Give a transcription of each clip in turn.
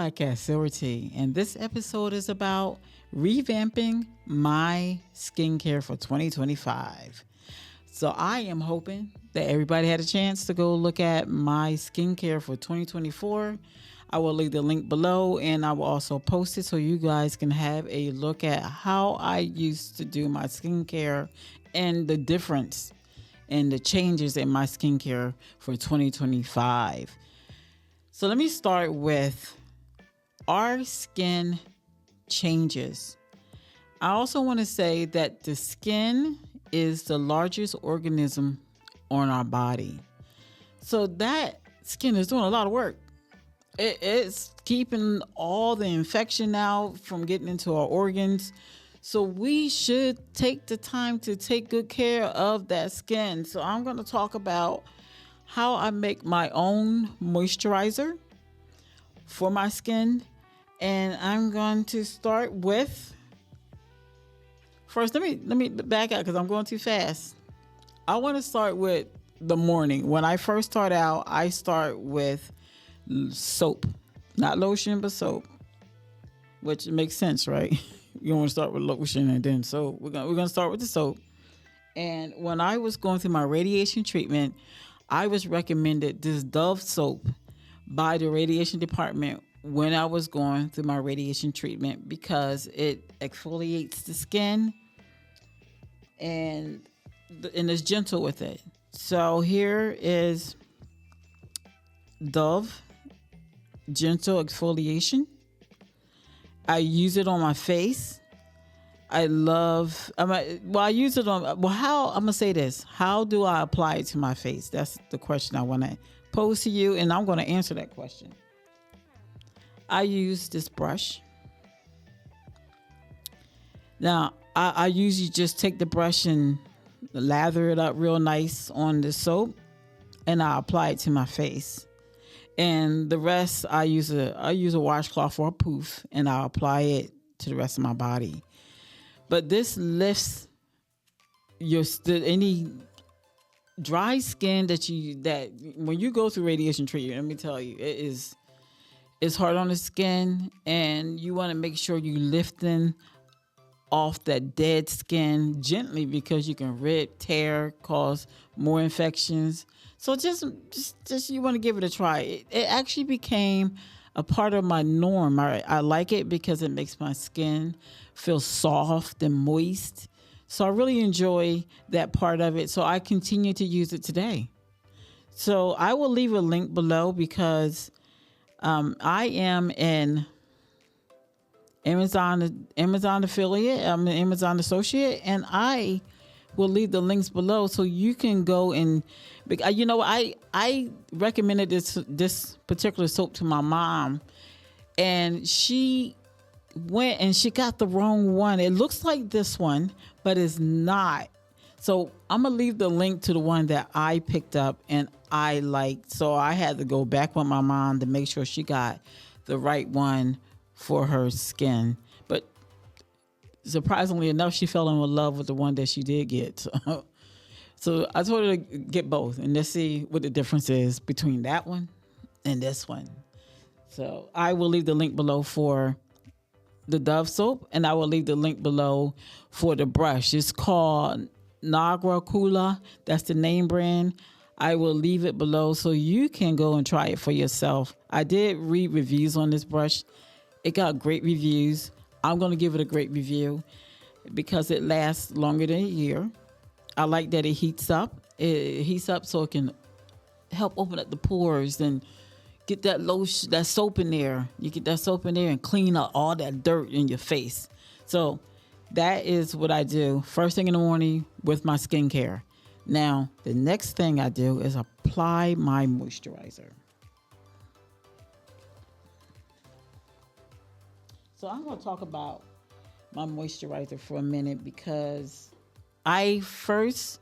Podcast Silverty, and this episode is about revamping my skincare for 2025. So I am hoping that everybody had a chance to go look at my skincare for 2024. I will leave the link below and I will also post it so you guys can have a look at how I used to do my skincare and the difference and the changes in my skincare for 2025. So let me start with our skin changes. I also want to say that the skin is the largest organism on our body. So that skin is doing a lot of work. It's keeping all the infection out from getting into our organs. So we should take the time to take good care of that skin. So I'm going to talk about how I make my own moisturizer for my skin. And I'm going to start with, first, let me back out because I'm going too fast. I want to start with the morning. When I first start out, I start with soap, not lotion, but soap, which makes sense, right? You want to start with lotion and then soap. We're gonna start with the soap. And when I was going through my radiation treatment, I was recommended this Dove soap by the radiation department when I was going through my radiation treatment because it exfoliates the skin and is gentle with it. So here is Dove Gentle Exfoliation. I use it on my face. I use it on, I'm going to say this. How do I apply it to my face? That's the question I want to pose to you, and I'm going to answer that question. I use this brush. Now, I usually just take the brush and lather it up real nice on the soap, and I apply it to my face. And the rest, I use a washcloth or a poof, and I apply it to the rest of my body. But this lifts any dry skin that when you go through radiation treatment, let me tell you, it's hard on the skin, and you want to make sure you lifting off that dead skin gently because you can rip, tear, cause more infections. So just you want to give it a try. It actually became a part of my norm. I like it because it makes my skin feel soft and moist. So I really enjoy that part of it. So I continue to use it today. So I will leave a link below because I am an Amazon affiliate. I'm an Amazon associate, and I will leave the links below so you can go and, I recommended this particular soap to my mom, and she went and she got the wrong one. It looks like this one, but it's not. So I'm gonna leave the link to the one that I picked up and I liked. So I had to go back with my mom to make sure she got the right one for her skin. But surprisingly enough, she fell in love with the one that she did get. So I told her to get both and let's see what the difference is between that one and this one. So I will leave the link below for the Dove soap, and I will leave the link below for the brush. It's called Nagra Kula. That's the name brand. I will leave it below so you can go and try it for yourself. I did read reviews on this brush. It got great reviews. I'm going to give it a great review because it lasts longer than a year. I like that it heats up. It heats up so it can help open up the pores and get that lotion, that soap in there. You get that soap in there and clean up all that dirt in your face. So that is what I do first thing in the morning with my skincare. Now, the next thing I do is apply my moisturizer. So I'm going to talk about my moisturizer for a minute because I first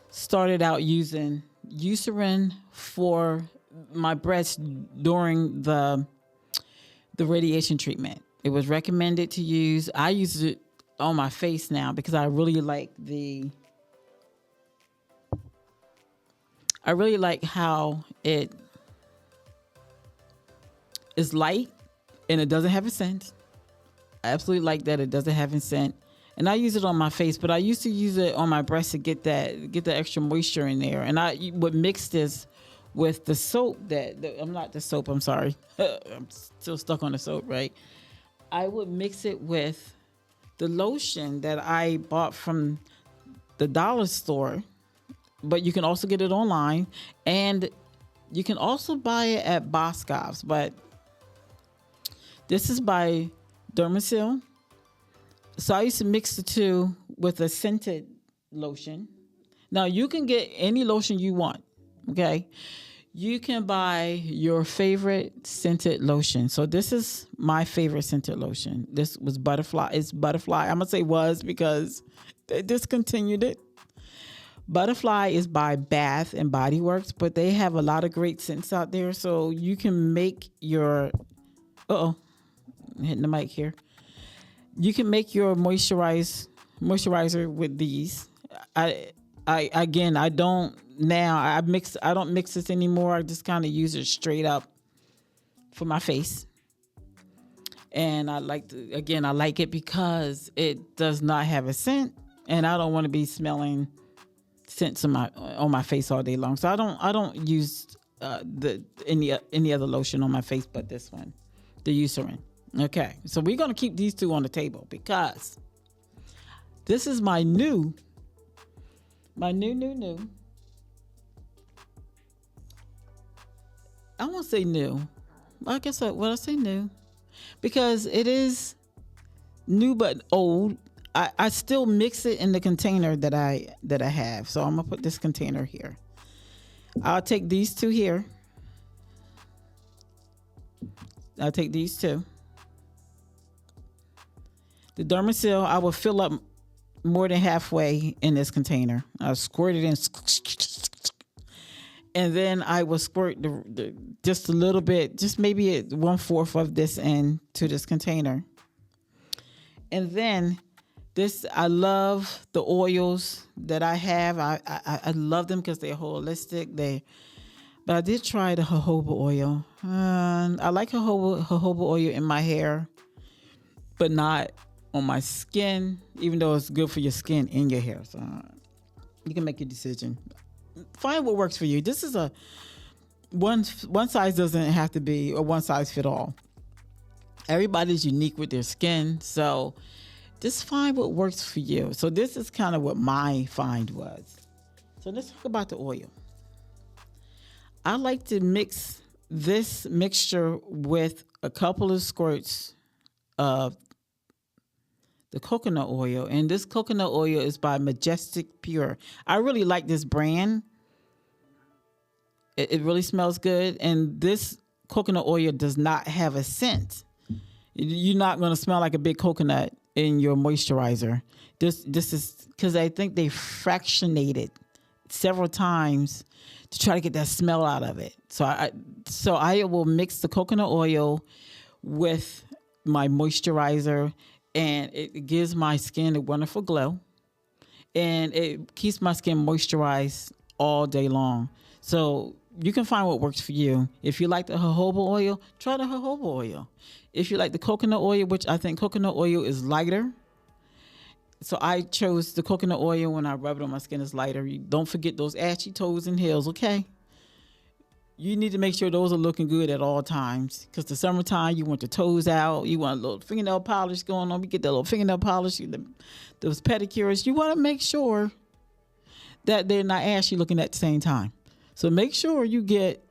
started out using Eucerin for my breasts during the radiation treatment. It was recommended to use. I use it on my face now because I really like how it is light and it doesn't have a scent. I absolutely like that it doesn't have a scent. And I use it on my face, but I used to use it on my breast to get the extra moisture in there. And I would mix this with the soap I'm not the soap, I'm sorry. I'm still stuck on the soap, right? I would mix it with the lotion that I bought from the dollar store, but you can also get it online, and you can also buy it at Boscov's. But this is by Dermasil. So I used to mix the two with a scented lotion. Now you can get any lotion you want, okay? You can buy your favorite scented lotion. So this is my favorite scented lotion. This was Butterfly. It's Butterfly. I'm going to say was because they discontinued it. Butterfly is by Bath and Body Works, but they have a lot of great scents out there. So you can make your... I'm hitting the mic here. You can make your moisturizer with these. I don't mix this anymore. I just kind of use it straight up for my face. And I like it because it does not have a scent, and I don't want to be smelling scents on my face all day long. So I don't use any other lotion on my face but this one, the Eucerin. Okay, so we're going to keep these two on the table because this is my new. I won't say new. I guess I say new because it is new but old. I still mix it in the container that I have. So I'm gonna put this container here. I'll take these two here. I'll take these two. The Dermasil, I will fill up more than halfway in this container. I'll squirt it in. And then I will squirt just a little bit, just maybe 1/4 of this into this container. And then I love the oils that I have. I love them because they're holistic. But I did try the jojoba oil. I like jojoba oil in my hair, but not on my skin, even though it's good for your skin and your hair. So you can make your decision. Find what works for you. This is one size doesn't have to be a one size fit all. Everybody's unique with their skin, so just find what works for you. So this is kind of what my find was. So let's talk about the oil. I like to mix this mixture with a couple of squirts of the coconut oil, and this coconut oil is by Majestic Pure. I really like this brand. It really smells good, and this coconut oil does not have a scent. You're not going to smell like a big coconut in your moisturizer. This is because I think they fractionated several times to try to get that smell out of it. So I will mix the coconut oil with my moisturizer, and it gives my skin a wonderful glow, and it keeps my skin moisturized all day long. So you can find what works for you. If you like the jojoba oil, try the jojoba oil. If you like the coconut oil, which I think coconut oil is lighter, so I chose the coconut oil when I rub it on my skin. It's lighter. You don't forget those ashy toes and heels, okay? You need to make sure those are looking good at all times, because the summertime, you want the toes out. You want a little fingernail polish going on. You get that little fingernail polish, those pedicures. You want to make sure that they're not ashy looking at the same time. So make sure you get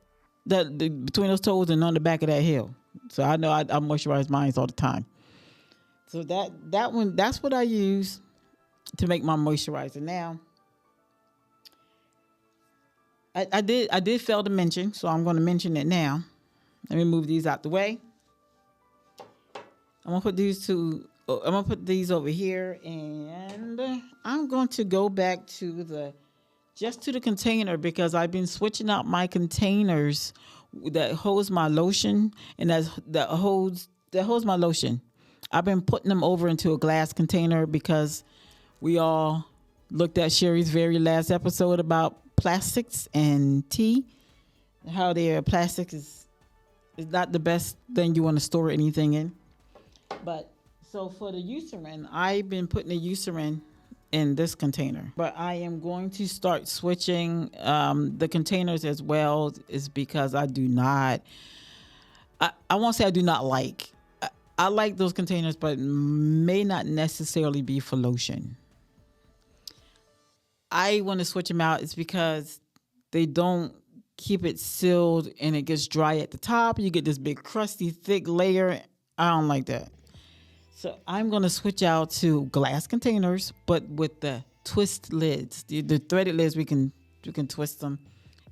that between those toes and on the back of that heel. So I know I moisturize mine all the time. So that's what I use to make my moisturizer. Now, I did fail to mention, so I'm going to mention it now. Let me move these out the way. I'm gonna put these over here, and I'm going to go back to the container, because I've been switching out my containers that holds my lotion, and that holds my lotion. I've been putting them over into a glass container because we all looked at Sherry's very last episode about plastics and tea, how their plastic is It's not the best thing you want to store anything in. But so for the Eucerin, I've been putting the Eucerin in this container, but I am going to start switching the containers as well. Is because I do not. I won't say I do not like. I like those containers, but may not necessarily be for lotion. I want to switch them out. It's because they don't keep it sealed and it gets dry at the top. You get this big crusty thick layer. I don't like that. So I'm going to switch out to glass containers, but with the twist lids, the threaded lids. We can twist them,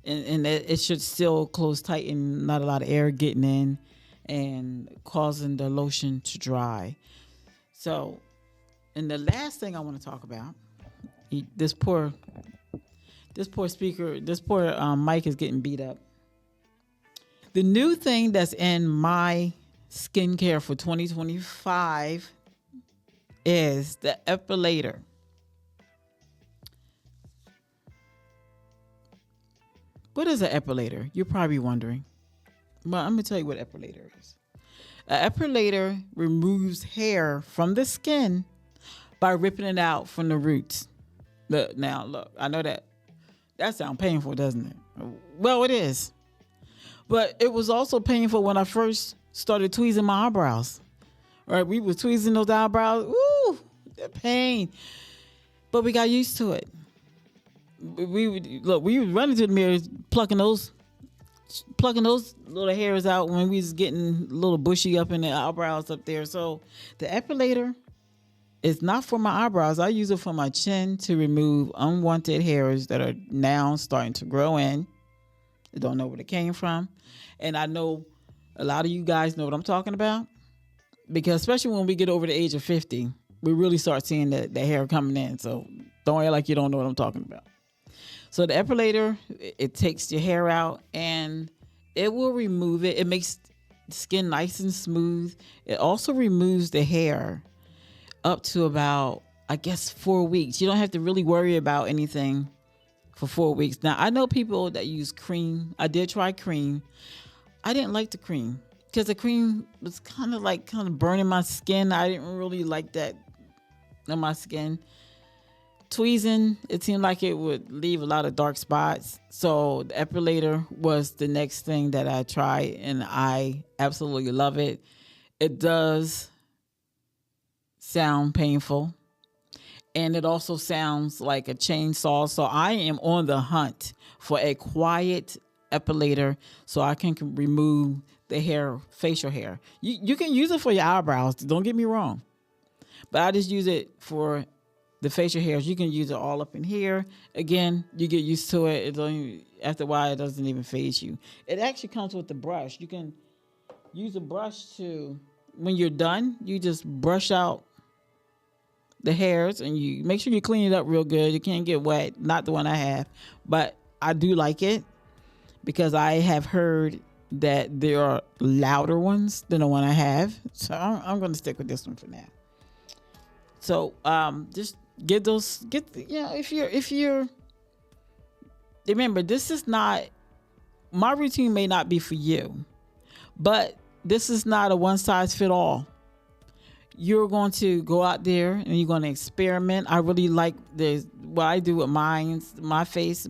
and it should still close tight and not a lot of air getting in and causing the lotion to dry. So, and the last thing I want to talk about, this poor speaker, this poor mic is getting beat up. The new thing that's in my skincare for 2025 is the exfoliator. What is an exfoliator? You're probably wondering. Well, I'm going to tell you what exfoliator is. An exfoliator removes hair from the skin by ripping it out from the roots. Now, look, I know that sounds painful, doesn't it? Well, it is. But it was also painful when I first started tweezing my eyebrows. Right, we were tweezing those eyebrows. Ooh, the pain. But we got used to it. We were running to the mirror, plucking those little hairs out when we was getting a little bushy up in the eyebrows up there. So the exfoliator is not for my eyebrows. I use it for my chin to remove unwanted hairs that are now starting to grow in. I don't know where they came from. And I know a lot of you guys know what I'm talking about, because especially when we get over the age of 50, we really start seeing the hair coming in. So don't act like you don't know what I'm talking about. So the exfoliator, it takes your hair out and it will remove it. It makes the skin nice and smooth. It also removes the hair up to about, I guess, 4 weeks. You don't have to really worry about anything for 4 weeks. Now, I know people that use cream. I did try cream. I didn't like the cream because the cream was kind of burning my skin. I didn't really like that on my skin. Tweezing, it seemed like it would leave a lot of dark spots. So the exfoliator was the next thing that I tried, and I absolutely love it. It does sound painful, and it also sounds like a chainsaw. So I am on the hunt for a quiet exfoliator so I can remove the hair, facial hair. You can use it for your eyebrows, don't get me wrong, but I just use it for the facial hairs. You can use it all up in here. Again, you get used to it. After a while, it doesn't even faze you. It actually comes with the brush. You can use a brush to, when you're done, you just brush out the hairs and you make sure you clean it up real good. You can't get wet. Not the one I have, but I do like it because I have heard that there are louder ones than the one I have. So I'm going to stick with this one for now. So just if you're remember, this is not, my routine may not be for you, but this is not a one size fit all. You're going to go out there and you're going to experiment. I really like what I do with my face,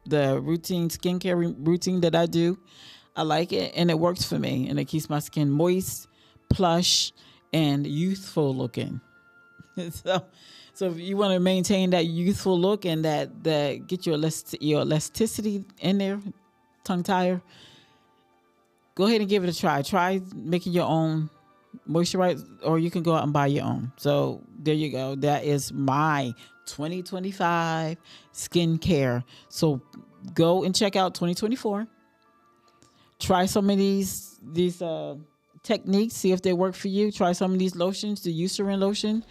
the routine, skincare routine that I do. I like it and it works for me, and it keeps my skin moist, plush, and youthful looking. So if you want to maintain that youthful look and that get your elasticity in there, tongue tire, go ahead and give it a try. Try making your own moisturizer, or you can go out and buy your own. So there you go. That is my 2025 skincare. So go and check out 2024. Try some of these techniques. See if they work for you. Try some of these lotions. The Eucerin lotion.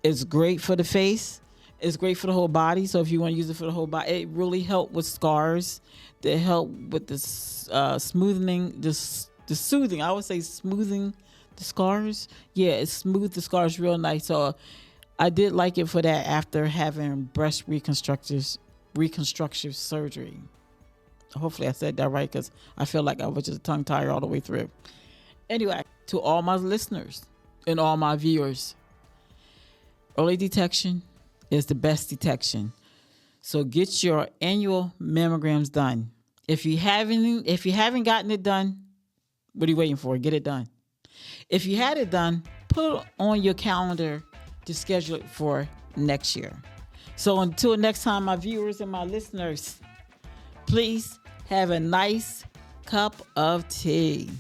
It's great for the face. It's great for the whole body. So if you want to use it for the whole body, it really helps with scars. They help with the smoothing, the soothing. I would say smoothing the scars. Yeah, it smooths the scars real nice. So I did like it for that after having breast reconstructive surgery. Hopefully I said that right, because I feel like I was just tongue tied all the way through. Anyway, to all my listeners and all my viewers, early detection is the best detection. So get your annual mammograms done. If you haven't gotten it done, what are you waiting for? Get it done. If you had it done, put it on your calendar to schedule it for next year. So until next time, my viewers and my listeners, please have a nice cup of tea.